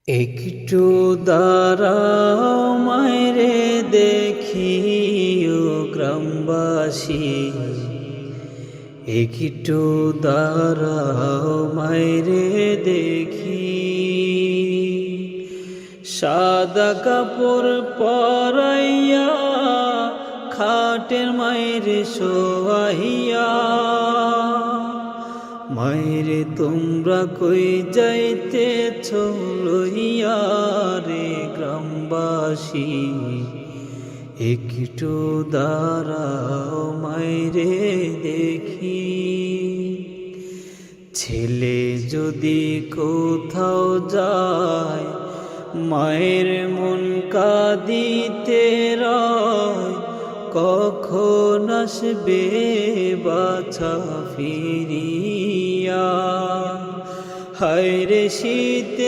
একটু দাঁড়াও মায়রে দেখি ও গ্রামবাসী, একটু দাঁড়াও মায়রে দেখি। সাদা কাপড় পরাইয়া খাটের মায়েরে শোয়াইয়া, মায়েরে তোমরা কই যাইতেছ লইয়া রে গ্রামবাসী, একটু দাঁড়াও মায়েরে দেখি। ছেলে যদি কোথাও যায় মায়ের মন কাঁদিতে রয়, কখন আসবে বাছা ফিরিয়া। হায়রে শীতের